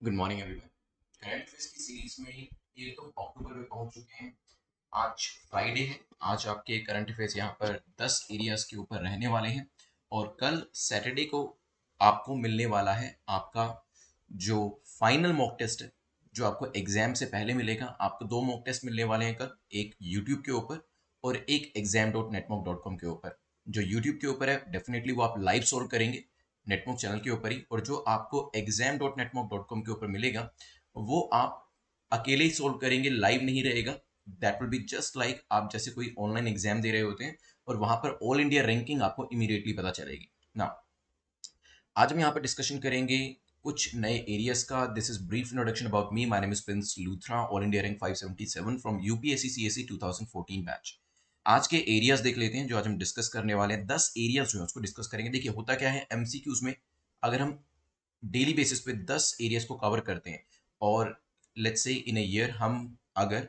Good morning everyone. Current affairs की series में ये तो अक्टूबर में पहुंच चुके हैं। आज फ्राइडे है। आज आपके करंट अफेयर्स यहाँ पर 10 एरियाज के ऊपर रहने वाले हैं और कल सैटरडे को आपको मिलने वाला है आपका जो फाइनल मॉक टेस्ट है, जो आपको एग्जाम से पहले मिलेगा। आपको दो मॉक टेस्ट मिलने वाले हैं कल, एक यूट्यूब के ऊपर और एक exam.netmock.com के ऊपर। जो यूट्यूब के ऊपर है डेफिनेटली वो आप लाइव सोल्व करेंगे नेटमॉक चैनल के ऊपर ही, और जो आपको exam.netmock.com के ऊपर मिलेगा वो आप अकेले ही सोल्व करेंगे, लाइव नहीं रहेगा। That will be just like आप जैसे कोई ऑनलाइन एग्जाम दे रहे होते हैं और वहां पर ऑल इंडिया रैंकिंग आपको इमीडिएटली पता चलेगी ना। आज हम यहाँ पर डिस्कशन करेंगे कुछ नए एरियाज का। This is brief introduction about me. My name is Prince Luthra, all India rank 577 from UPSC CSC 2014 batch. आज के एरियाज देख लेते हैं जो आज हम डिस्कस करने वाले हैं। 10 एरियाज जो है उसको डिस्कस करेंगे। देखिए होता क्या है एमसीक्यूज में, अगर हम डेली बेसिस पे 10 एरियाज को कवर करते हैं और let's say in a year हम अगर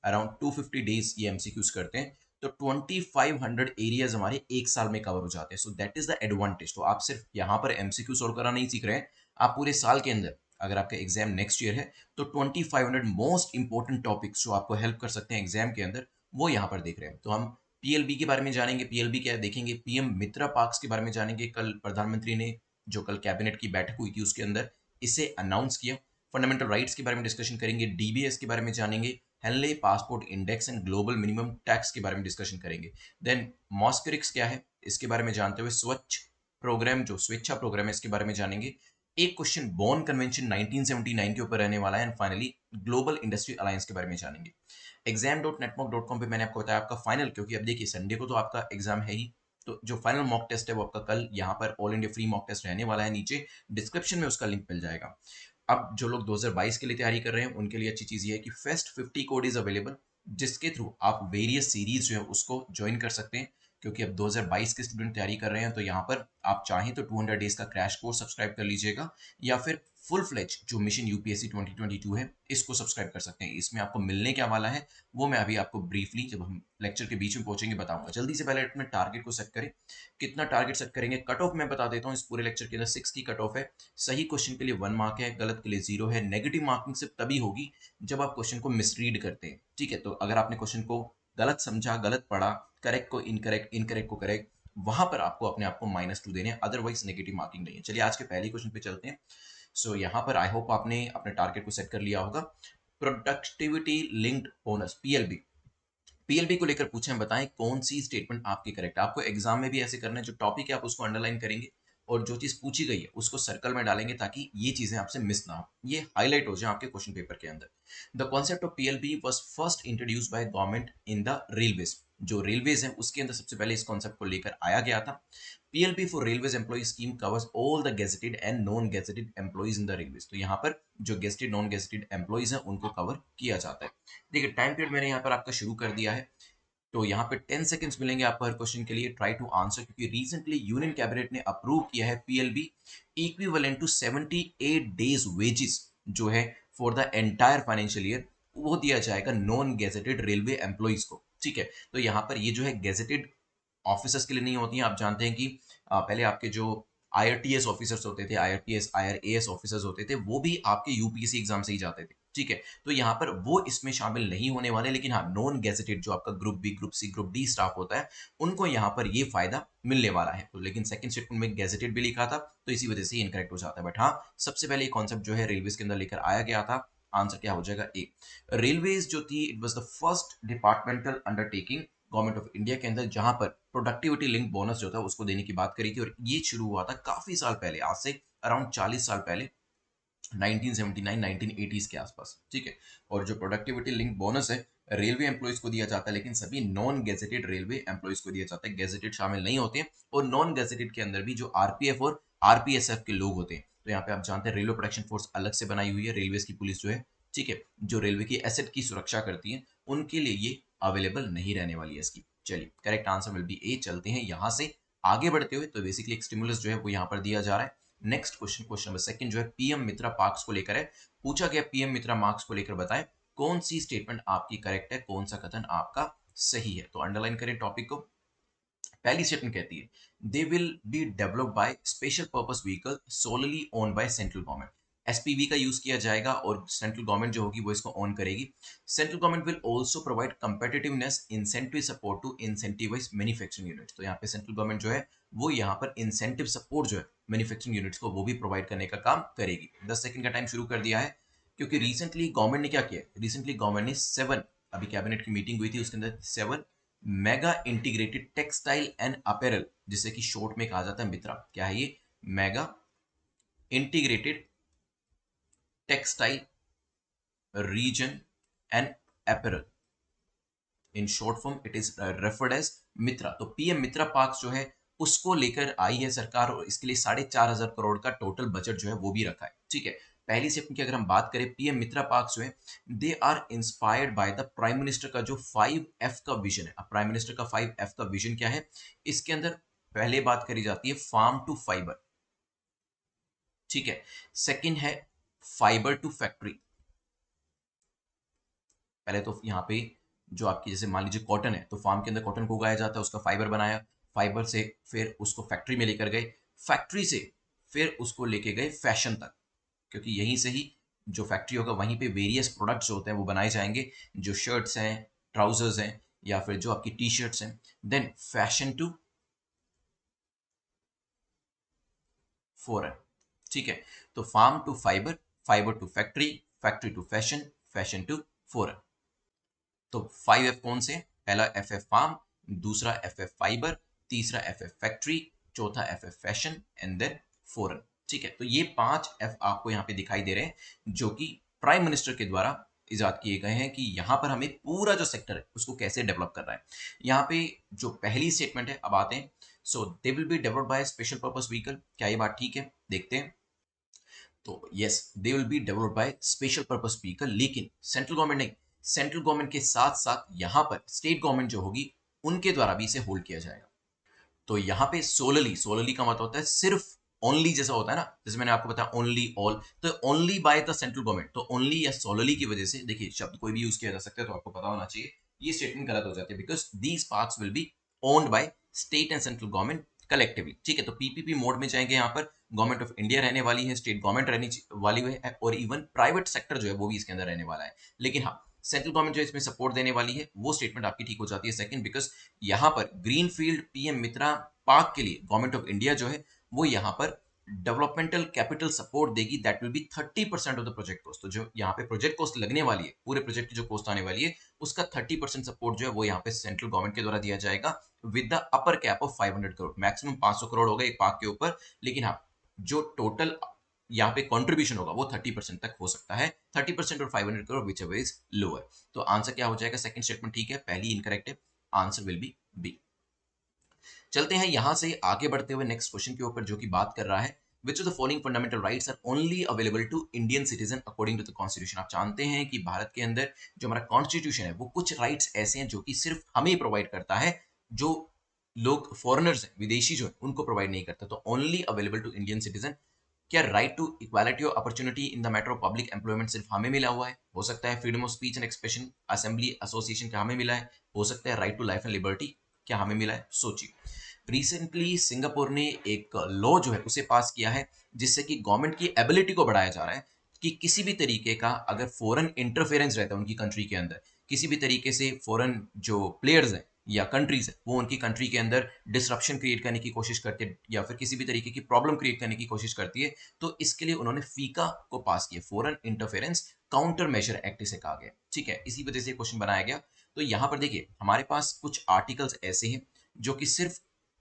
अराउंड 250 डेज ये एमसीक्यूज करते हैं तो 2500 एरियाज हमारे एक साल में कवर हो जाते हैं। So that is the advantage. तो आप सिर्फ यहाँ पर एमसीक्यू सोल्व करना नहीं सीख रहे हैं, आप पूरे साल के अंदर अगर आपका एग्जाम नेक्स्ट ईयर है तो 2500 मोस्ट इंपॉर्टेंट टॉपिक्स जो आपको हेल्प कर सकते हैं एग्जाम के अंदर वो यहाँ पर देख रहे हैं। तो हम पीएलबी के बारे में जानेंगे। पीएलबी क्या है देखेंगे, पीएम मित्रा पार्क्स के बारे में जानेंगे। कल प्रधानमंत्री ने जो कल कैबिनेट की बैठक हुई थी उसके अंदर इसे अनाउंस किया। फंडामेंटल राइट्स के बारे में डिस्कशन करेंगे। डीबीएस के बारे में जानेंगे। Henley passport index and global minimum tax के बारे में डिस्कशन करेंगे। देन मॉस्क्रिक्स क्या है इसके बारे में जानते हुए स्वच्छ प्रोग्राम जो स्वेच्छा प्रोग्राम है इसके बारे में जानेंगे। एक क्वेश्चन बॉन कन्वेंशन 1979 के ऊपर रहने वाला है। And finally global industry alliance के बारे में जानेंगे। exam.netmock.com पे मैंने आपको बताया आपका फाइनल, क्योंकि अब देखिए संडे को तो आपका एग्जाम है ही, तो जो फाइनल मॉक टेस्ट है वो आपका कल यहाँ पर all India free mock test रहने वाला है। नीचे डिस्क्रिप्शन में उसका लिंक मिल जाएगा। अब जो लोग 2022 के लिए तैयारी कर रहे हैं उनके लिए अच्छी चीज़ ये है कि फेस्ट 50 कोड इज अवेलेबल, जिसके थ्रू आप वेरियस सीरीज जो है उसको ज्वाइन कर सकते हैं। क्योंकि अब 2022 के स्टूडेंट तैयारी कर रहे हैं तो यहाँ पर आप चाहें तो 200 डेज का क्रैश कोर्स सब्सक्राइब कर लीजिएगा, या फिर फुल फ्लेज जो मिशन यूपीएससी 2022 है इसको सब्सक्राइब कर सकते हैं। इसमें आपको मिलने क्या वाला है वो मैं अभी आपको ब्रीफली जब हम लेक्चर के बीच में पहुंचेंगे बताऊंगा। जल्दी से पहले अपने टारगेट को सेट करें। कितना टारगेट सेट करेंगे, कट ऑफ मैं बता देता हूँ। इस पूरे लेक्चर के अंदर 6 की कट ऑफ है। सही क्वेश्चन के लिए 1 मार्क है, गलत के लिए 0 है। नेगेटिव मार्किंग सिर्फ तभी होगी जब आप क्वेश्चन को मिसरीड करते हैं, ठीक है। तो अगर आपने क्वेश्चन को गलत समझा, गलत पढ़ा, करेक्ट को इनकरेक्ट, इनकरेक्ट को करेक्ट, वहां पर आपको अपने आप को -2 देने हैं, अदरवाइज नेगेटिव मार्किंग नहीं है। चलिए आज के पहले क्वेश्चन पे चलते हैं। सो यहाँ पर आई होप आपने अपने टारगेट को सेट कर लिया होगा। Productivity linked bonus PLB, PLB को लेकर पूछे, बताएं कौन सी स्टेटमेंट आपकी करेक्ट है। आपको एग्जाम में भी ऐसे करना है, जो टॉपिक है आप उसको अंडरलाइन करेंगे और जो चीज पूछी गई है उसको सर्कल में डालेंगे ताकि ये चीजें आपसे मिस ना हो, ये हाईलाइट हो जाए आपके क्वेश्चन पेपर के अंदर। The concept of PLB was first introduced by government in the railways. जो रेलवेज है उसके अंदर सबसे पहले इस कॉन्सेप्ट को लेकर आया गया था। PLB for railways employ scheme covers all the gazetted and non gazetted employees in the railways. तो यहाँ पर जो गेजेटेड नॉन गेजेटेड एम्प्लॉइज हैं उनको कवर किया जाता है। देखिए टाइम पीरियड मैंने यहाँ पर आपका शुरू कर दिया है, तो यहाँ पे 10 सेकंड्स मिलेंगे आपको हर क्वेश्चन के लिए। ट्राई टू आंसर, क्योंकि रिसेंटली यूनियन कैबिनेट ने अप्रूव किया है PLB equivalent to 78 days wages जो है for the entire financial year, वो दिया जाएगा नॉन गेजेटेड रेलवे एम्प्लॉइज को, ठीक है। तो यहाँ पर ये जो है गेजेटेड ऑफिसर्स के लिए नहीं होती हैं। आप जानते हैं कि पहले आपके जो आईआरटीएस ऑफिसर्स होते थे, आईआरटीएस आईआरएएस ऑफिसर्स होते थे, वो भी आपके यूपीएससी एग्जाम से ही जाते थे, ठीक है। तो यहाँ पर वो इसमें शामिल नहीं होने वाले, लेकिन हाँ नॉन गेजेटेड जो आपका group B, group C, group D staff होता है उनको यहाँ पर ये फायदा मिलने वाला है। तो लेकिन सेकंड स्टेटमेंट में गेजेटेड भी लिखा था तो इसी वजह से इनकरेक्ट हो जाता है। बट हाँ सबसे पहले कॉन्सेप्ट जो है रेलवे के अंदर लेकर आया गया था। आंसर क्या हो जाएगा ए। रेलवेज जो थी it was the first departmental undertaking government of India के अंदर जहां पर प्रोडक्टिविटी लिंक बोनस जो था उसको देने की बात करी थी, और ये शुरू हुआ था काफी साल पहले, आज से अराउंड 40 साल पहले, 1979 1980s के आसपास, ठीक है। और जो प्रोडक्टिविटी लिंक बोनस है रेलवे एम्प्लॉइज को दिया जाता है, लेकिन सभी नॉन गेजेटेड रेलवे एम्प्लॉइज को दिया जाता है, गेजेटेड शामिल नहीं होते हैं। और नॉन गेजेटेड के अंदर भी जो आरपीएफ और आरपीएसएफ के लोग होते हैं। तो यहाँ पे आप जानते हैं रेलवे प्रोटेक्शन फोर्स अलग से बनाई हुई है, रेलवे की पुलिस जो है, ठीक है, जो रेलवे की एसेट की सुरक्षा करती है, उनके लिए ये अवेलेबल नहीं रहने वाली है इसकी। चलिए correct answer will be A. चलते हैं यहाँ से आगे बढ़ते हुए। तो बेसिकली एक स्टिमुलस जो है वो यहाँ पर दिया जा रहा है। Next question, question number second जो है पीएम मित्रा पार्क्स को लेकर है। पूछा गया पीएम मित्रा मार्क्स को लेकर बताएं कौन सी स्टेटमेंट आपकी करेक्ट है, कौन सा कथन आपका सही है। तो अंडरलाइन करें टॉपिक को। पहली स्टेटमेंट कहती है दे will be developed by special purpose vehicle solely owned by central government. SPV का यूज किया जाएगा और सेंट्रल गवर्नमेंट जो होगी वो इसको ऑन करेगी। Central government will also provide competitiveness incentive support to incentivize manufacturing units. तो यहाँ पे सेंट्रल गवर्नमेंट जो है वो यहाँ पर इंसेंटिव सपोर्ट जो है मैन्युफैक्चरिंग यूनिट्स को वो भी प्रोवाइड करने का काम करेगी। 10 सेकंड का टाइम शुरू कर दिया है, क्योंकि रिसेंटली गवर्नमेंट ने क्या किया, रिसेंटली गवर्नमेंट ने 7, अभी कैबिनेट की मीटिंग हुई थी उसके अंदर 7 mega integrated textile and apparel, जिसे कि शॉर्ट में कहा जाता है मित्रा। क्या है ये? Mega integrated textile region and apparel, in short form it is referred as Mitra. तो पीएम मित्रा पार्क जो है उसको लेकर आई है सरकार, और इसके लिए 4,500 करोड़ का टोटल बजट जो है वो भी रखा है। ठीक है, पहली स्टेप की अगर हम बात करें, पीएम मित्रा पार्क जो है they are inspired by the prime minister का जो 5F का विजन है। अब प्राइम मिनिस्टर का 5F का विजन क्या है, इसके अंदर पहले बात करी जाती है फार्म टू फाइबर, ठीक है। सेकंड है फाइबर टू फैक्ट्री। पहले तो यहाँ पे जो आपकी जैसे मान लीजिए कॉटन है, तो फार्म के अंदर कॉटन को उगाया जाता है, उसका फाइबर बनाया, फाइबर से फिर उसको फैक्ट्री में लेकर गए, फैक्ट्री से फिर उसको लेके गए फैशन तक, क्योंकि यहीं से ही जो फैक्ट्री होगा वहीं पे वेरियस प्रोडक्ट्स होते हैं वो बनाए जाएंगे, जो शर्ट्स हैं, ट्राउजर्स हैं, या फिर जो आपकी टी शर्ट्स हैं। देन फैशन टू फॉरेन, ठीक है। तो farm to fibre, fibre to factory, factory to fashion, fashion to foreign. तो 5F कौन से? पहला FF फार्म, दूसरा FF फाइबर, तीसरा FF फैक्ट्री, चौथा FF fashion and then foreign. ठीक है, तो ये 5F आपको यहाँ पे दिखाई दे रहे हैं जो कि प्राइम मिनिस्टर के द्वारा इजाद किए गए हैं कि यहाँ पर हमें पूरा जो सेक्टर है उसको कैसे डेवलप करना है। यहाँ पे जो पहली स्टेटमेंट है, अब आते हैं। So they will be developed by special purpose vehicle. क्या ये बात ठीक है? देखते हैं। तो yes, they will be developed by special purpose vehicle, लेकिन सेंट्रल गवर्नमेंट नहीं, सेंट्रल गवर्नमेंट के साथ साथ यहाँ पर स्टेट गवर्नमेंट जो होगी उनके द्वारा भी इसे होल्ड किया जाएगा। तो यहाँ पे सोलली, सोलली का मतलब होता है सिर्फ, ओनली जैसा होता है ना, जैसे मैंने आपको बताया ओनली ऑल, तो only by the central government. तो ओनली या सोलली की वजह से, देखिए शब्द कोई भी यूज किया जा सकता है तो आपको पता होना चाहिए, ये स्टेटमेंट गलत हो जाती है, because these parks will be owned by state and central government collectively. ठीक है, तो पीपीपी मोड में जाएंगे, यहाँ पर गवर्नमेंट ऑफ इंडिया रहने वाली है, स्टेट गवर्नमेंट रहने वाली है, और इवन प्राइवेट सेक्टर जो है वो भी इसके अंदर रहने वाला है। लेकिन हाँ, सेंट्रल गवर्नमेंट जो इसमें सपोर्ट देने वाली है वो स्टेटमेंट आपकी ठीक हो जाती है सेकंड, बिकॉज यहाँ पर ग्रीन फील्ड पीएम मित्रा पार्क के लिए गवर्नमेंट ऑफ इंडिया जो है वो यहाँ पर डेवलपमेंटल कैपिटल सपोर्ट देगी, that will be 30% of the project cost. तो जो यहाँ पे प्रोजेक्ट कॉस्ट लगने वाली है, पूरे प्रोजेक्ट की जो कॉस्ट आने वाली है, उसका 30% सपोर्ट जो है वो यहाँ पे सेंट्रल गवर्नमेंट के द्वारा दिया जाएगा, with the upper cap of 500 crore. Maximum 500 crore होगा एक पार्क के ऊपर, लेकिन हाँ, जो टोटल यहाँ पे कंट्रीब्यूशन होगा वो 30% तक हो सकता है, 30% और 500 crore, which ever is lower. तो आंसर क्या हो जाएगा? सेकंड स्टेटमेंट ठीक है, पहली इनकरेक्ट है, आंसर विल बी बी। चलते हैं यहां से आगे बढ़ते हुए नेक्स्ट क्वेश्चन के ऊपर, जो कि बात कर रहा है which of the following fundamental rights are only available to Indian citizen according to the constitution. आप जानते हैं कि भारत के अंदर जो हमारा कॉन्स्टिट्यूशन है वो कुछ राइट्स ऐसे हैं जो कि सिर्फ हमें प्रोवाइड करता है, जो लोग फॉरेनर्स हैं, विदेशी जो है, उनको प्रोवाइड नहीं करता। तो only available to Indian citizen. क्या right to equality of opportunity in the matter of public employment सिर्फ हमें मिला हुआ है? हो सकता है freedom of speech and expression, assembly, association, क्या हमें मिला है? हो सकता है right to life and liberty, क्या हमें मिला है? सोचिए। रिसेंटली सिंगापुर ने एक लॉ जो है उसे पास किया है, जिससे कि गवर्नमेंट की एबिलिटी को बढ़ाया जा रहा है कि किसी भी तरीके का अगर फॉरेन इंटरफेरेंस रहता है उनकी कंट्री के अंदर, किसी भी तरीके से फॉरेन जो प्लेयर्स हैं या कंट्रीज है वो उनकी कंट्री के अंदर डिसरप्शन क्रिएट करने की कोशिश करते हैं या फिर किसी भी तरीके की प्रॉब्लम क्रिएट करने की कोशिश करती है, तो इसके लिए उन्होंने फीका को पास किया, foreign interference counter measure act इसे कहा गया। ठीक है, इसी वजह से क्वेश्चन बनाया गया। तो यहाँ पर देखिए हमारे पास कुछ आर्टिकल्स ऐसे हैं जो कि सिर्फ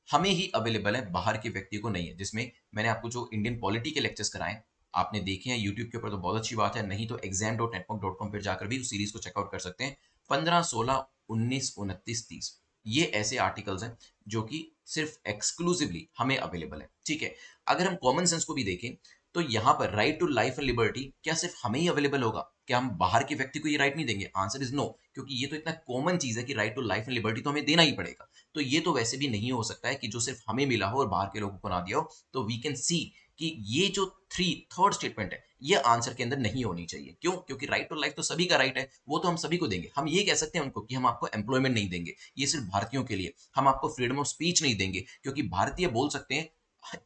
हमें ही अवेलेबल है, बाहर के व्यक्ति को नहीं है, जिसमें मैंने आपको जो इंडियन पॉलिटी के लेक्चर्स कराए आपने देखे हैं यूट्यूब के ऊपर, तो बहुत अच्छी बात है, नहीं तो exam.network.com पर जाकर भी उस सीरीज को चेकआउट कर सकते हैं। 15, 16, 19, 29, 30 ये ऐसे आर्टिकल्स हैं जो कि सिर्फ एक्सक्लूसिवली हमें अवेलेबल है। ठीक है, अगर हम कॉमन सेंस को भी देखें तो यहाँ पर right to life and liberty क्या सिर्फ हमें ही अवेलेबल होगा? क्या हम बाहर के व्यक्ति को ये राइट नहीं देंगे? आंसर इज नो, क्योंकि ये तो इतना कॉमन चीज है कि right to life and liberty तो हमें देना ही पड़ेगा। तो ये तो वैसे भी नहीं हो सकता है कि जो सिर्फ हमें मिला हो और बाहर के लोगों को ना दिया हो। तो वी कैन सी कि ये जो थर्ड स्टेटमेंट है ये आंसर के अंदर नहीं होनी चाहिए। क्यों? क्योंकि राइट टू लाइफ तो सभी का राइट है, वो तो हम सभी को देंगे। हम ये कह सकते हैं उनको कि हम आपको एम्प्लॉयमेंट नहीं देंगे, ये सिर्फ भारतीयों के लिए। हम आपको फ्रीडम ऑफ स्पीच नहीं देंगे, क्योंकि भारतीय बोल सकते हैं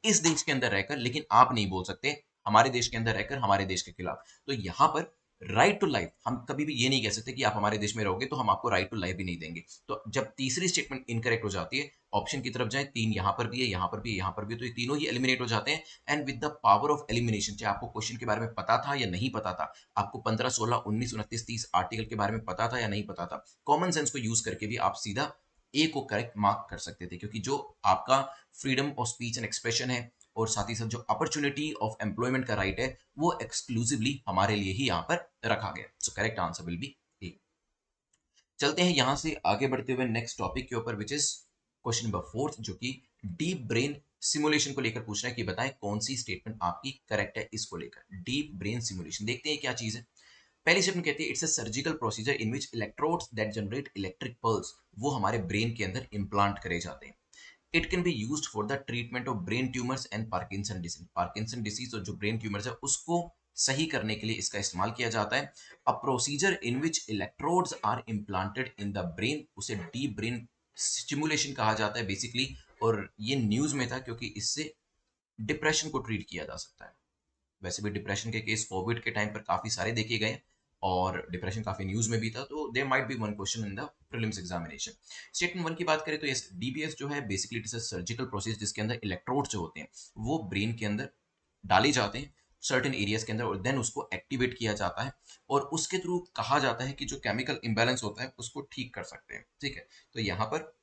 इस देश के अंदर रहकर, लेकिन आप नहीं बोल सकते हमारे देश के अंदर रहकर हमारे देश के खिलाफ। तो यहाँ पर राइट टू लाइफ, हम कभी भी ये नहीं कह सकते कि आप हमारे देश में रहोगे तो हम आपको राइट टू लाइफ भी नहीं देंगे। तो जब तीसरी स्टेटमेंट इनकरेक्ट हो जाती है, ऑप्शन की तरफ जाए, 3 यहाँ पर भी है, यहाँ पर भी है, यहाँ पर भी है, तो ये तीनों ही एलिमिनेट हो जाते हैं। And with the power of elimination, चाहे आपको क्वेश्चन के बारे में पता था या नहीं पता था, आपको 15, 16, 19, 29, 30 आर्टिकल के बारे में पता था या नहीं पता था, कॉमन सेंस को यूज करके भी आप सीधा ए को करेक्ट मार्क कर सकते थे, क्योंकि जो आपका freedom of speech and expression है और साथ ही साथ जो अपॉर्चुनिटी ऑफ एम्प्लॉयमेंट का राइट है, वो एक्सक्लूसिवली हमारे लिए ही यहाँ पर रखा गया। So correct answer will be A. चलते हैं यहां से आगे बढ़ते हुए नेक्स्ट टॉपिक के ऊपर, विच इज क्वेश्चन नंबर 4, जो कि डीप ब्रेन सिमुलेशन को लेकर पूछ रहा है कि बताएं कौन सी स्टेटमेंट आपकी करेक्ट है इसको लेकर। डीप ब्रेन सिमुलेशन देखते हैं क्या चीज है। पहली स्टेटमेंट कहती है it's a surgical procedure in which electrodes that generate electric pulse, वो हमारे ब्रेन के अंदर इम्प्लांट करे जाते हैं। It can be used for the treatment of brain tumours and Parkinson disease. Parkinson disease और जो ब्रेन ट्यूमर्स है उसको सही करने के लिए इसका इस्तेमाल किया जाता है। A procedure in which electrodes are implanted in the brain, उसे डीप ब्रेन स्टिमुलेशन कहा जाता है बेसिकली। और ये न्यूज में था क्योंकि इससे डिप्रेशन को ट्रीट किया जा सकता है। वैसे भी डिप्रेशन के केस कोविड के टाइम पर काफी सारे देखे गए और डिप्रेशन काफी न्यूज में भी था, तो there might be one question in the prelims examination. Statement 1 की बात करें तो यस, डीबीएस जो है basically it is a surgical process जिसके अंदर इलेक्ट्रोड्स जो होते हैं वो ब्रेन के अंदर डाले जाते हैं सर्टेन एरियाज के अंदर, और देन उसको एक्टिवेट किया जाता है और उसके थ्रू कहा जाता है कि जो केमिकल इंबैलेंस होता है उसको ठीक कर सकते हैं। ठीक है, तो यहाँ पर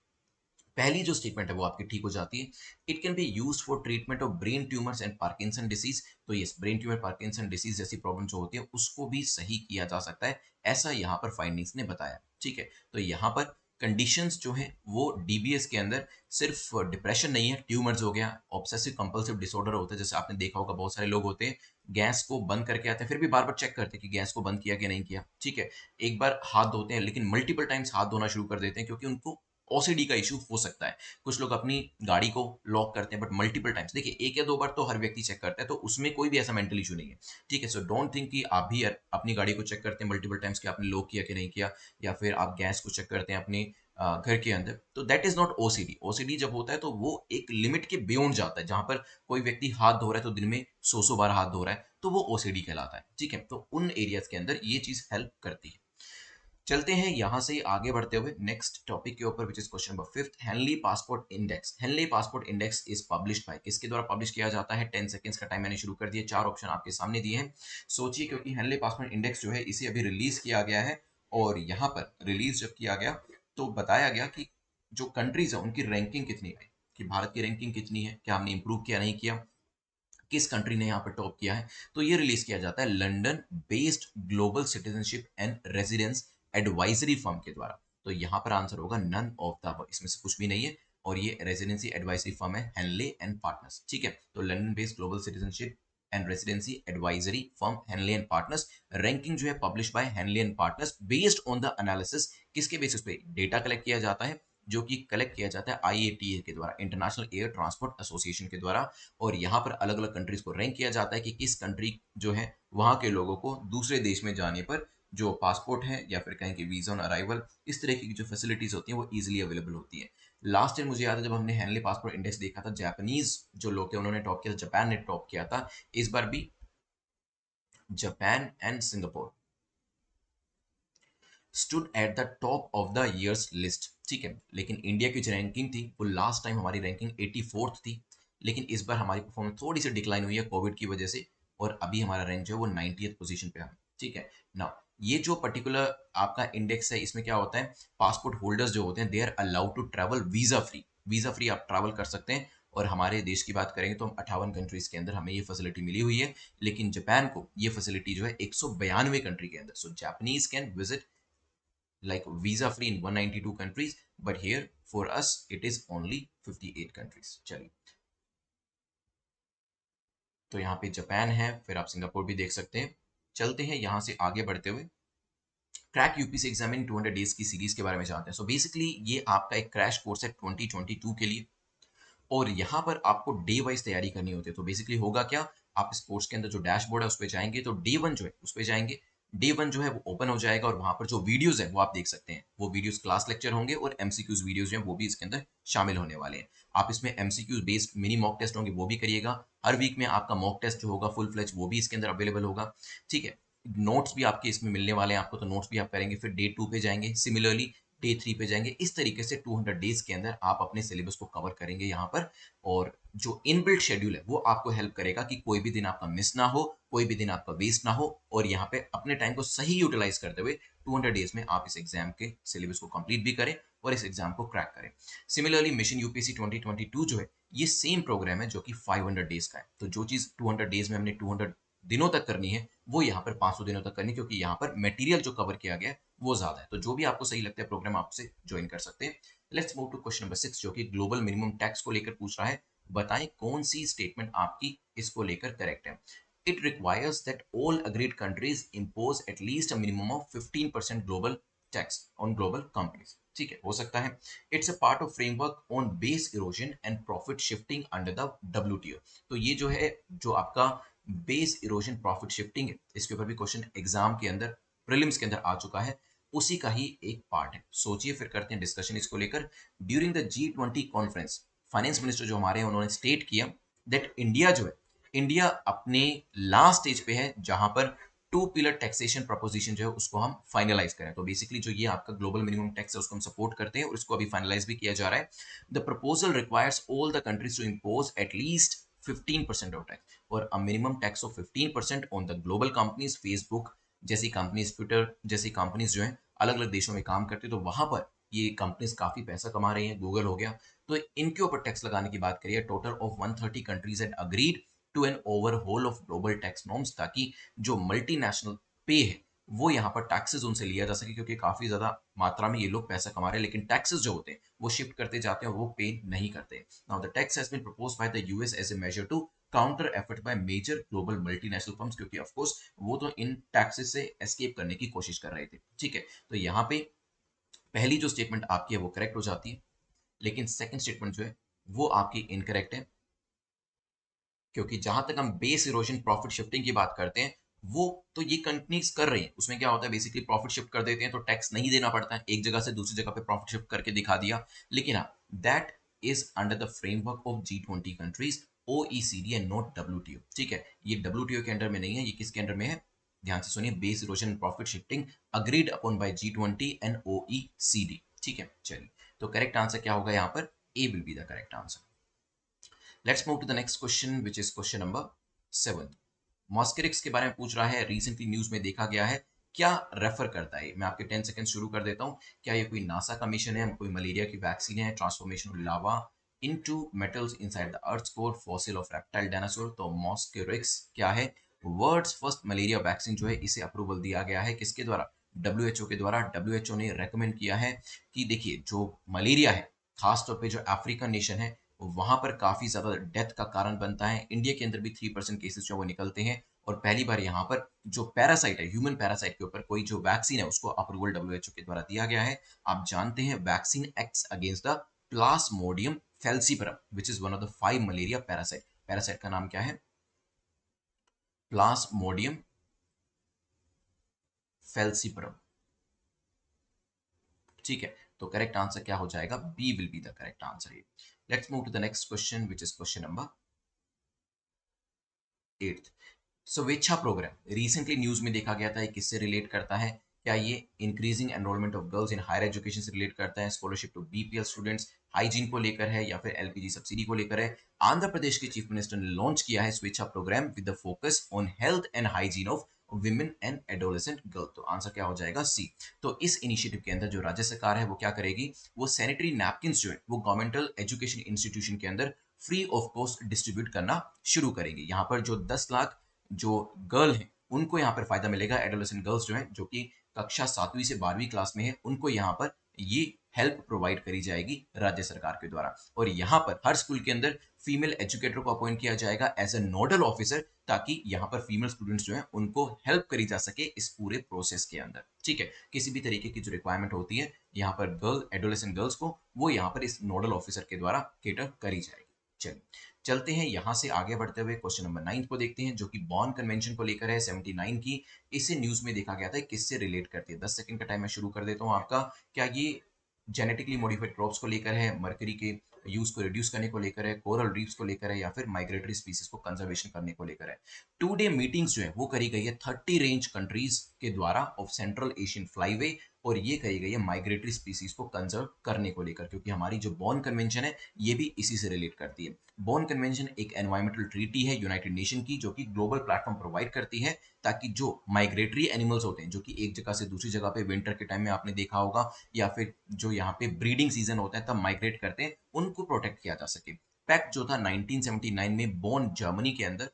पहली जो स्टेटमेंट है वो आपकी ठीक हो जाती है। It can be used for treatment of brain tumours and Parkinson disease. तो ये ब्रेन ट्यूमर पार्किंसन डिसीज जैसी प्रॉब्लम जो होती है उसको भी सही किया जा सकता है, ऐसा यहाँ पर फाइंडिंग्स ने बताया। ठीक है, तो यहाँ पर कंडीशंस जो है वो डीबीएस के अंदर सिर्फ डिप्रेशन नहीं है, ट्यूमर्स हो गया, ऑब्सेसिव कंपल्सिव डिसऑर्डर होता है, जैसे आपने देखा होगा बहुत सारे लोग होते हैं गैस को बंद करके आते हैं फिर भी बार बार चेक करते हैं कि गैस को बंद किया कि नहीं किया। ठीक है, एक बार हाथ धोते हैं लेकिन मल्टीपल टाइम्स हाथ धोना शुरू कर देते हैं क्योंकि उनको ओसीडी का इशू हो सकता है। कुछ लोग अपनी गाड़ी को लॉक करते हैं बट मल्टीपल टाइम्स, देखिए एक या दो बार तो हर व्यक्ति चेक करता है, तो उसमें कोई भी ऐसा मेंटल इशू नहीं है। ठीक है, सो डोंट थिंक कि आप भी अपनी गाड़ी को चेक करते हैं मल्टीपल टाइम्स कि आपने लॉक किया कि नहीं किया, या फिर आप गैस को चेक करते हैं अपने घर के अंदर, तो that is not OCD. OCD जब होता है तो वो एक लिमिट के बियॉन्ड जाता है, जहां पर कोई व्यक्ति हाथ धो रहा है तो दिन में 100 बार हाथ धो रहा है, तो वो ओसीडी कहलाता है। ठीक है, तो उन एरियाज के अंदर ये चीज हेल्प करती है। चलते हैं यहां से आगे बढ़ते हुए नेक्स्ट टॉपिक के ऊपर, विच is question number 5, Henley passport index. Henley passport index is published by, किसके द्वारा पब्लिश किया जाता है। 10 सेकंड्स का टाइम मैंने शुरू कर दिया, 4 ऑप्शन आपके सामने दिए हैं, सोचिए, क्योंकि हेनली पासपोर्ट इंडेक्स जो है इसे अभी रिलीज किया गया है। और यहाँ पर रिलीज जब किया गया तो बताया गया कि जो कंट्रीज है उनकी रैंकिंग कितनी है, कि भारत की रैंकिंग कितनी है, क्या हमने इंप्रूव किया नहीं किया, किस कंट्री ने यहाँ पर टॉप किया है। तो ये रिलीज किया जाता है London based global citizenship and residence advisory firm के द्वारा। तो यहाँ पर आंसर होगा नन ऑफ द अबव, इसमें से कुछ भी नहीं है, और ये रेजिडेंसी एडवाइजरी फर्म है हेनले एंड पार्टनर्स। ठीक है, तो London based global citizenship and residency advisory firm Henley and partners, ranking जो है publish by Henley and partners based on the analysis, किसके बेसिस पे डेटा कलेक्ट किया जाता है, जो कि कलेक्ट किया जाता है आईएटीए के द्वारा, इंटरनेशनल एयर ट्रांसपोर्ट एसोसिएशन के द्वारा। और यहाँ पर अलग अलग कंट्रीज को रैंक किया जाता है कि किस कंट्री जो है वहाँ के लोगों को दूसरे देश में जाने पर जो पासपोर्ट है या फिर कहें कि वीजा ऑन अराइवल, इस तरह की जो फैसिलिटीज होती हैं वो इजीली अवेलेबल होती है। लास्ट ईयर मुझे याद है जब हमने हेनली पासपोर्ट इंडेक्स देखा था, जापानीज जो लोग थे उन्होंने टॉप किया था, जापान ने टॉप किया था। इस बार भी Japan and Singapore stood at the top of the years list. ठीक है, लेकिन इंडिया की जो रैंकिंग थी वो लास्ट टाइम हमारी रैंकिंग 84th थी, लेकिन इस बार हमारी परफॉर्मेंस थोड़ी सी डिक्लाइन हुई है कोविड की वजह से, और अभी हमारा रैंक जो है वो 90th पोजीशन पे है। ठीक है ना, ये जो पर्टिकुलर आपका इंडेक्स है इसमें क्या होता है, पासपोर्ट होल्डर्स जो होते हैं they are allowed to travel visa free, visa free आप ट्रैवल कर सकते हैं। और हमारे देश की बात करेंगे तो हम 58 कंट्रीज के अंदर हमें ये फैसिलिटी मिली हुई है, लेकिन जापान को ये फैसिलिटी जो है 192 कंट्री के अंदर, so Japanese can visit like visa free in 192 countries, but here for us it is only 58 countries। चलिए, तो यहाँ पे जापान है, फिर आप सिंगापुर भी देख सकते हैं। चलते हैं यहाँ से आगे बढ़ते हुए crack UPC exam in 200 days की सीरीज के बारे में जानते हैं। सो बेसिकली ये आपका एक क्रैश कोर्स है 2022 के लिए, और यहाँ पर आपको डे वाइज तैयारी करनी होती है। तो बेसिकली होगा क्या, आप इस कोर्स के अंदर जो डैशबोर्ड है उस पर जाएंगे, तो डे 1 जो है उस पर जाएंगे, डे 1 जो है वो ओपन हो जाएगा और वहां पर जो वीडियोस है वो आप देख सकते हैं, वो वीडियोस क्लास लेक्चर होंगे और एमसीक्यूज वीडियोस जो है वो भी इसके अंदर शामिल होने वाले हैं। आप इसमें MCQs based mini mock test होंगे वो भी करिएगा, हर वीक में आपका मॉक टेस्ट जो होगा फुल फ्लेज वो भी इसके अंदर अवेलेबल होगा, ठीक है। नोट्स भी आपके इसमें मिलने वाले हैं आपको, तो नोट्स भी आप करेंगे, फिर डे 2 पे जाएंगे, सिमिलरली डे 3 पे जाएंगे। इस तरीके से 200 डेज के अंदर आप अपने सिलेबस को कवर करेंगे यहाँ पर। और जो इनबिल्ट शेड्यूल है वो आपको हेल्प करेगा कि कोई भी दिन आपका मिस ना हो, कोई भी दिन आपका वेस्ट ना हो, और यहाँ पे अपने टाइम को सही यूटिलाइज करते हुए 200 डेज में आप इस एग्जाम के सिलेबस को कंप्लीट भी करें और इस एग्जाम को क्रैक करें। सिमिलरली मिशन यूपीएससी 2022 जो है ये सेम प्रोग्राम है जो कि 500 डेज का है। तो जो चीज 200 डेज में हमने 200 दिनों तक करनी है वो यहाँ पर 500 दिनों तक करनी है, क्योंकि यहाँ पर मटेरियल जो कवर किया गया है वो ज्यादा है। तो जो भी आपको सही लगता है प्रोग्राम आपसे ज्वाइन कर सकते हैं। Let's move to question number 6 जो कि ग्लोबल मिनिमम टैक्स को लेकर पूछ रहा है। बताएं कौन सी स्टेटमेंट आपकी इसको लेकर करेक्ट है। It requires that all agreed countries impose at least a minimum of 15% global tax on global companies। ठीक है, हो सकता है। It's a part of framework on base erosion and profit shifting under the WTO। तो ये जो है, जो आपका बेस इरोजन प्रॉफिट शिफ्टिंग है, इसके ऊपर भी क्वेश्चन एग्जाम के अंदर प्रीलिम्स के अंदर आ चुका है, उसी का ही एक पार्ट है। सोचिए, फिर करते हैं डिस्कशन इसको लेकर। During the G20 conference finance minister जो हमारे हैं उन्होंने स्टेट किया दैट इंडिया जो है, इंडिया अपने लास्ट स्टेज पे है जहां पर 2 पिलर टैक्सेशन प्रपोजिशन जो है उसको हम फाइनलाइज करें। तो बेसिकली जो ये आपका ग्लोबल मिनिमम टैक्स है उसको हम सपोर्ट करते हैं और इसको अभी फाइनलाइज भी किया जा रहा है। The proposal requires all the countries to impose at least 15% of tax और a minimum tax of 15% on the global companies. Facebook जैसी कंपनीज, ट्विटर जैसी कंपनीज जो है अलग अलग देशों में काम करती है, तो वहां पर ये कंपनीज काफी पैसा कमा रही हैं, गूगल हो गया। तो इनके ऊपर टैक्स लगाने की बात करिए, total of 130 countries and agreed to an overhaul of global tax norms, ताकि जो मल्टीनेशनल पे है वो यहाँ पर टैक्सेस उनसे लिया जा सके, क्योंकि काफी ज्यादा मात्रा में ये लोग पैसा कमा रहे हैं, लेकिन टैक्सेस जो होते हैं वो शिफ्ट करते जाते हैं और वो पे नहीं करते। Now the tax has been proposed by the US as a major to counter effort by major global multinational firms, क्योंकि ऑफ कोर्स वो तो इन टैक्सेस से एस्केप करने की कोशिश कर रहे थे, ठीक है। तो यहाँ पे पहली जो स्टेटमेंट आपकी है वो करेक्ट हो जाती है, लेकिन सेकंड स्टेटमेंट जो है वो आपकी इनकरेक्ट है, क्योंकि जहां तक हम बेस इरोजन प्रॉफिट शिफ्टिंग की बात करते हैं वो तो ये कंपनीज कर रही हैं। उसमें क्या होता है, बेसिकली प्रॉफिट शिफ्ट कर देते हैं तो टैक्स नहीं देना पड़ता है, एक जगह से दूसरी जगह पे प्रॉफिट शिफ्ट करके दिखा दिया। लेकिन हाँ, that is under the framework of G20 countries, OECD and not WTO, ठीक है। ये WTO के अंडर में नहीं है, ये किसके अंडर में है, ध्यान से सुनिए, base erosion profit shifting agreed upon bye G20 and OECD, ठीक है। चलिए, तो करेक्ट आंसर क्या होगा यहाँ पर, A will be the correct answer. Let's move to the next question which is question number 7। Mosquirix के बारे में पूछ रहा है, रिसेंटली न्यूज में देखा गया है, क्या रेफर करता है। मैं आपके 10 सेकंड शुरू कर देता हूँ। क्या ये कोई नासा का मिशन है, कोई मलेरिया की वैक्सीन है, transformation of lava into metals inside the earth core, fossil of reptile dinosaur. तो मॉस्केरिक्स क्या है, वर्ल्ड्स फर्स्ट मलेरिया वैक्सीन जो है इसे अप्रूवल दिया गया है किसके द्वारा, WHO के द्वारा। WHO ने रेकमेंड किया है कि देखिए जो मलेरिया है, खासतौर पे जो अफ्रीकन नेशन है वहां पर काफी ज्यादा डेथ का कारण बनता है। इंडिया के अंदर भी 3% केसेस जो वो निकलते हैं, और पहली बार यहाँ पर जो पैरासाइट है, ह्यूमन पैरासाइट के ऊपर कोई जो वैक्सीन है उसको अप्रूवल WHO के द्वारा दिया गया है। आप जानते हैं vaccine acts against the Plasmodium falciparum which is one of the 5 malaria parasite. Parasite का नाम क्या है, प्लाज्मोडियम फेल्सीपरम, ठीक है। तो करेक्ट आंसर क्या हो जाएगा, B will be the correct answer. Let's move to the next question which is question number 8। Swechha programme recently news में देखा गया था, ये किससे रिलेट करता है, क्या ये increasing enrollment of girls in higher education से रिलेट करता है, scholarship to BPL students, hygiene को लेकर है, या फिर LPG सब्सिडी को लेकर है। आंध्र प्रदेश के चीफ मिनिस्टर ने लॉन्च किया है Swechha program with the focus on health and hygiene of women and adolescent girl. तो आंसर क्या हो जाएगा, सी। तो इस इनिशिएटिव के अंदर जो राज्य सरकार है वो क्या करेगी, वो सैनिटरी नैपकिन जो है वो गवर्नमेंटल एजुकेशन इंस्टीट्यूशन के अंदर फ्री ऑफ कॉस्ट डिस्ट्रीब्यूट करना शुरू करेंगे। यहाँ पर जो 10 लाख जो गर्ल हैं उनको यहाँ पर फायदा मिलेगा, एडोलेसेंट गर्ल्स जो हैं जो कि कक्षा 7वीं से 12वीं क्लास में है, उनको यहाँ पर ये हेल्प प्रोवाइड करी जाएगी राज्य सरकार के द्वारा। और यहाँ पर हर स्कूल के अंदर फीमेल एजुकेटर को अपॉइंट किया जाएगा एज ए नोडल ऑफिसर, ताकि यहाँ पर फीमेल स्टूडेंट्स जो हैं उनको हेल्प करी जा सके इस पूरे प्रोसेस के अंदर, ठीक है। किसी भी तरीके की जो रिक्वायरमेंट होती है यहाँ पर गर्ल एडोलेसेंट गर्ल्स को, वो यहाँ पर इस नोडल ऑफिसर के द्वारा केटर करी जाएगी। चलिए, चलते हैं यहां से आगे बढ़ते हुए क्वेश्चन नंबर 9 को देखते हैं, जो कि बॉर्न कन्वेंशन को लेकर है 79 की। इसे न्यूज में देखा गया था, किससे रिलेट करती है। 10 सेकंड का टाइम मैं शुरू कर देता हूं आपका। क्या ये जेनेटिकली मॉडिफाइड क्रॉप्स को लेकर है, मरकरी के यूज को रिड्यूस करने को लेकर है, कोरल रीफ्स को लेकर है, या फिर माइग्रेटरी स्पीसीज को कंजर्वेशन करने को लेकर है। 2 डे मीटिंग्स जो है वो करी गई है 30 रेंज कंट्रीज के द्वारा ऑफ सेंट्रल एशियन फ्लाईवे, और ये कही गई है माइग्रेटरी स्पीसीज को कंजर्व करने को लेकर, क्योंकि हमारी जो बॉर्न कन्वेंशन है ये भी इसी से रिलेट करती है। बॉर्न कन्वेंशन एक एनवायरमेंटल ट्रीटी है यूनाइटेड नेशन की, जो कि ग्लोबल प्लेटफॉर्म प्रोवाइड करती है ताकि जो माइग्रेटरी एनिमल्स होते हैं, जो कि एक जगह से दूसरी जगह पे विंटर के टाइम में आपने देखा होगा, या फिर जो यहाँ पे ब्रीडिंग सीजन होता है तब माइग्रेट करते हैं, उनको प्रोटेक्ट किया जा सके। पैक्ट जो था 1979 में बॉन जर्मनी के अंदर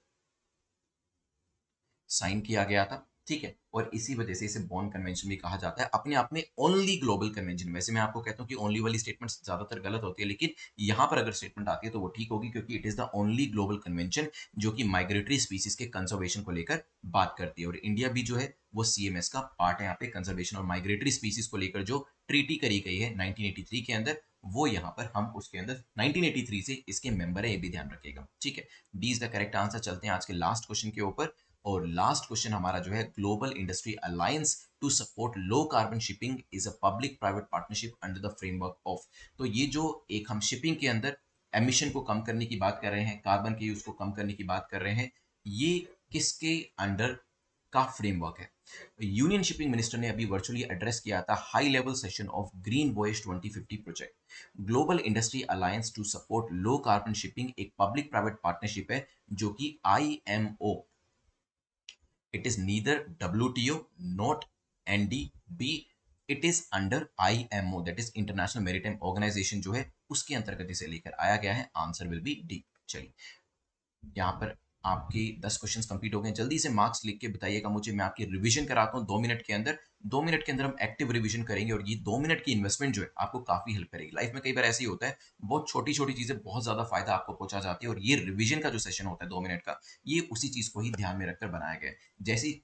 साइन किया गया था, ठीक है, और इसी वजह से इसे बॉन कन्वेंशन भी कहा जाता है। अपने आप में ओनली ग्लोबल कन्वेंशन, वैसे मैं आपको कहता हूं कि ओनली वाली स्टेटमेंट ज्यादातर गलत होती है, लेकिन यहां पर अगर स्टेटमेंट आती है तो वो ठीक होगी, क्योंकि it is the only global convention जो कि माइग्रेटरी स्पीसीज के कंजर्वेशन को लेकर बात करती है। और इंडिया भी जो है वो सीएमएस का पार्ट है यहाँ पे, कंजर्वेशन और माइग्रेटरी स्पीसीज को लेकर जो ट्रीटी करी गई है 1983 के अंदर, वो यहाँ पर हम उसके अंदर 1983 से इसके मेंबर है, ये भी ध्यान रखिएगा, ठीक है। D is the correct answer. चलते हैं आज के लास्ट क्वेश्चन के ऊपर, और लास्ट क्वेश्चन हमारा जो है, global industry alliance to support low carbon shipping is a public private partnership under the framework of. तो ये जो एक हम शिपिंग के अंदर एमिशन को कम करने की बात कर रहे हैं, कार्बन के यूज को कम करने की बात कर रहे हैं, ये किसके अंडर का फ्रेमवर्क है? यूनियन शिपिंग मिनिस्टर ने अभी वर्चुअली एड्रेस किया था high level session of green voyage 2050 project. Global industry alliance to support low carbon shipping एक पब्लिक प्राइवेट पार्टनरशिप है, जो कि IMO, it is neither WTO not NDB, it is under IMO, that is international maritime organisation जो है उसके अंतर्गत इसे लेकर आया गया है। Answer will be D. चलिए, यहाँ पर आपके 10 क्वेश्चंस कंप्लीट हो गए। जल्दी से मार्क्स लिख के बताइएगा मुझे, मैं आपकी रिवीजन कराता हूँ 2 मिनट के अंदर। 2 मिनट के अंदर हम एक्टिव रिवीजन करेंगे, और ये 2 मिनट की इन्वेस्टमेंट जो है आपको काफी हेल्प करेगी। लाइफ में कई बार ऐसे ही होता है, बहुत छोटी छोटी चीजें बहुत ज्यादा फायदा आपको पहुंचा जाती है, और ये रिवीजन का जो सेशन होता है 2 मिनट का, ये उसी चीज को ही ध्यान में रखकर बनाया गया है। जैसे ही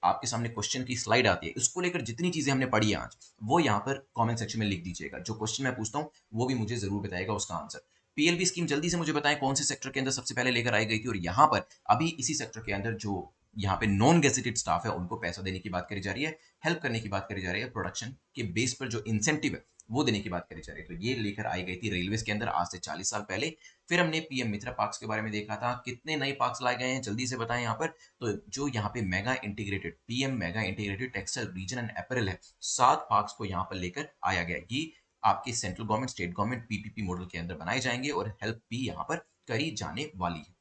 आपके सामने क्वेश्चन की स्लाइड आती है, उसको लेकर जितनी चीजें हमने पढ़ी है आज, वो यहाँ पर कॉमेंट सेक्शन में लिख दीजिएगा। जो क्वेश्चन मैं पूछता हूँ वो भी मुझे जरूर बताएगा उसका आंसर। पीएलबी स्कीम जल्दी से मुझे बताएं कौन से सेक्टर के अंदर सबसे पहले लेकर आई गई थी, और यहाँ पर अभी इसी सेक्टर के अंदर जो यहाँ पे नॉन गेजेटेड स्टाफ है उनको पैसा देने की बात करी जा रही है, हेल्प करने की बात करी जा रही है, प्रोडक्शन के बेस पर जो इंसेंटिव है वो देने की बात करी जा रही है। तो ये लेकर आई गई थी रेलवे के अंदर आज से 40 साल पहले। फिर हमने पीएम मित्रा पार्क्स के बारे में देखा था, कितने नए पार्क्स लाए गए हैं जल्दी से बताएं यहाँ पर। तो जो यहाँ पे mega integrated PM mega integrated textile region and apparel है, 7 पार्क्स को यहाँ पर लेकर आया गया। ये आपके central government state government PPP model के अंदर बनाए जाएंगे, और हेल्प भी यहाँ पर करी जाने वाली है।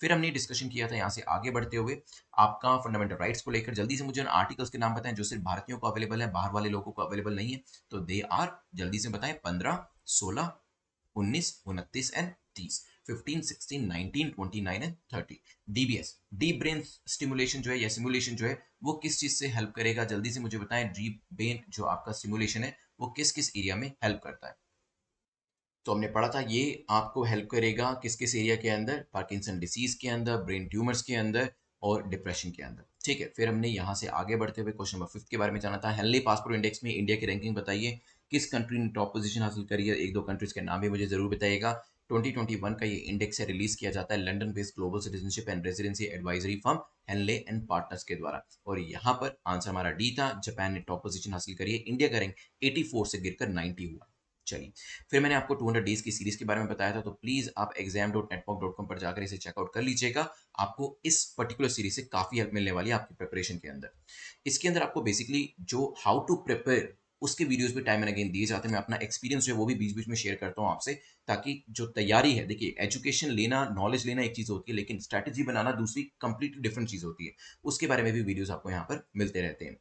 फिर हमने डिस्कशन किया था यहाँ से आगे बढ़ते हुए आपका फंडामेंटल राइट्स को लेकर। जल्दी से मुझे उन आर्टिकल्स के नाम बताएं जो सिर्फ भारतीयों को अवेलेबल है, बाहर वाले लोगों को अवेलेबल नहीं है। तो दे आर, जल्दी से बताएं, 15, 16, 19, 29 and 30, 15, 16, 19, 29 and 30। DBS, deep brain stimulation जो है या सिमुलेशन जो है वो किस चीज से हेल्प करेगा? जल्दी से मुझे बताएं, डीप ब्रेन जो आपका सिमुलेशन है वो किस किस एरिया में हेल्प करता है? तो हमने पढ़ा था ये आपको हेल्प करेगा किस किस एरिया के अंदर, पार्किंसन डिसीज के अंदर, ब्रेन ट्यूमर्स के अंदर, और डिप्रेशन के अंदर, ठीक है। फिर हमने यहाँ से आगे बढ़ते हुए क्वेश्चन नंबर 5 के बारे में जाना था। हेनली पासपोर्ट इंडेक्स में इंडिया की रैंकिंग बताइए, किस कंट्री ने टॉप पोजीशन हासिल करी है? एक दो कंट्रीज के नाम भी मुझे जरूर बताइएगा। 2021 का ये इंडेक्स है, रिलीज किया जाता है London based global citizenship and residency advisory firm Henley and partners के द्वारा, और यहाँ पर आंसर हमारा डी था। जापान ने टॉप पोजीशन हासिल करी है, इंडिया का रैंक 84 से गिरकर 90 हुआ। चलिए, फिर मैंने आपको 200 डेज की सीरीज के बारे में बताया था, तो प्लीज आप exam.network.com पर जाकर इसे चेकआउट कर लीजिएगा। आपको इस पर्टिकुलर सीरीज से काफी हेल्प मिलने वाली है आपकी प्रिपरेशन के अंदर। इसके अंदर आपको बेसिकली जो हाउ टू प्रिपेयर उसके वीडियोस भी टाइम एंड अगेन दिए जाते हैं। मैं अपना एक्सपीरियंस जो है वो भी बीच बीच में शेयर करता हूँ आपसे, ताकि जो तैयारी है, देखिए एजुकेशन लेना, नॉलेज लेना एक चीज होती है, लेकिन स्ट्रैटेजी बनाना दूसरी कंप्लीटली डिफरेंट चीज होती है। उसके बारे में भी वीडियोस आपको यहाँ पर मिलते रहते हैं।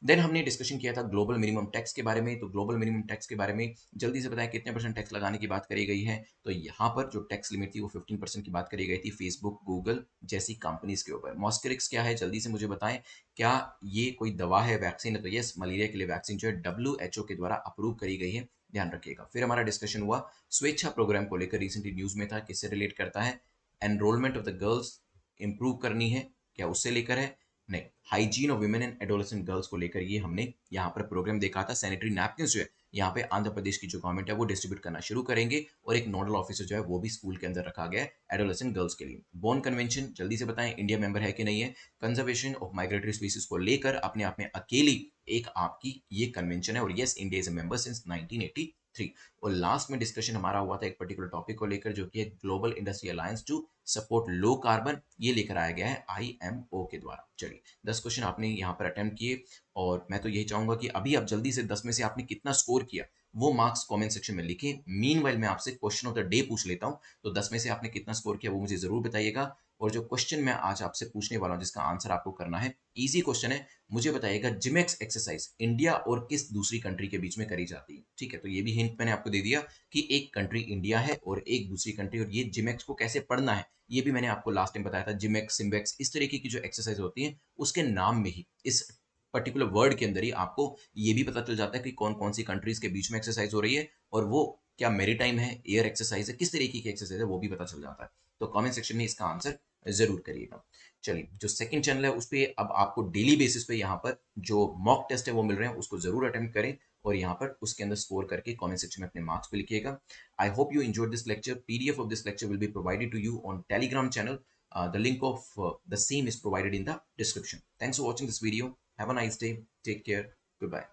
देन हमने डिस्कशन किया था ग्लोबल मिनिमम टैक्स के बारे में। तो ग्लोबल मिनिमम टैक्स के बारे में जल्दी से बताएं कितने % टैक्स लगाने की बात करी गई है? तो यहाँ पर जो टैक्स लिमिट थी वो 15% की बात करी गई थी फेसबुक, गूगल जैसी कंपनीज के ऊपर। मॉस्करिक्स क्या है जल्दी से मुझे बताएं, क्या ये कोई दवा है, वैक्सीन है? तो यस, मलेरिया के लिए वैक्सीन जो है WHO के द्वारा अप्रूव करी गई है, ध्यान रखिएगा। फिर हमारा डिस्कशन हुआ स्वेच्छा प्रोग्राम को लेकर, रिसेंटली न्यूज में था, किससे रिलेट करता है? Enrolment of the girls improve करनी है, क्या उससे लेकर है? नहीं, hygiene of women and adolescent girls को लेकर ये हमने यहाँ पर प्रोग्राम देखा था। सैनिटरी नैपकिन जो है यहाँ पे आंध्र प्रदेश की जो गवर्नमेंट है वो डिस्ट्रीब्यूट करना शुरू करेंगे, और एक नोडल ऑफिसर जो है वो भी स्कूल के अंदर रखा गया है एडोलेसेंट गर्ल्स के लिए। बॉर्न कन्वेंशन जल्दी से बताएं, इंडिया मेंबर है कि नहीं है? कंजर्वेशन ऑफ माइग्रेटरी स्पीसीज को लेकर अपने आप में अकेली एक आपकी ये कन्वेंशन है, और yes, India is a member since 1980 3। और लास्ट में डिस्कशन हमारा हुआ था एक पर्टिकुलर टॉपिक को लेकर, जो कि है global industry alliance to support low carbon, ये लेकर आया गया है IMO के द्वारा। चलिए 10 क्वेश्चन आपने यहाँ पर अटेम्प्ट किए, और मैं तो यही चाहूंगा कि अभी आप जल्दी से 10 में से आपने कितना स्कोर किया वो मार्क्स कमेंट सेक्शन में लिखिए। मीनवाइल मैं आपसे क्वेश्चन ऑफ द डे पूछ लेता हूँ, तो 10 में से आपने कितना स्कोर किया वो मुझे जरूर बताइएगा। और जो क्वेश्चन मैं आज आपसे पूछने वाला हूँ जिसका आंसर आपको करना है, इजी क्वेश्चन है, मुझे बताइएगा जिमेक्स एक्सरसाइज इंडिया और किस दूसरी कंट्री के बीच में करी जाती है। ठीक है, तो ये भी हिंट मैंने आपको दे दिया कि एक कंट्री इंडिया है और एक दूसरी कंट्री, और ये जिमेक्स को कैसे पढ़ना है ये भी मैंने आपको लास्ट टाइम बताया था। जिमेक्स, सिम्बेक्स, इस तरीके की जो एक्सरसाइज होती है उसके नाम में ही, इस पर्टिकुलर वर्ड के अंदर ही आपको ये भी पता चल जाता है कि कौन कौन सी कंट्रीज के बीच में एक्सरसाइज हो रही है, और वो क्या मेरीटाइम है, एयर एक्सरसाइज है, किस तरीके की एक्सरसाइज है वो भी पता चल जाता है। तो कमेंट सेक्शन में इसका आंसर जरूर करिएगा। चलिए, जो सेकंड चैनल है उस पर अब आपको डेली बेसिस पे यहाँ पर जो मॉक टेस्ट है वो मिल रहे हैं, उसको जरूर अटेम्प्ट करें, और यहाँ पर उसके अंदर स्कोर करके कमेंट सेक्शन में अपने मार्क्स पे लिखिएगा। I hope you enjoyed this lecture. PDF of this lecture will be provided to you on Telegram channel. The link of the same is provided in the description. Thanks for watching this video. Have a nice day. Take care. Goodbye.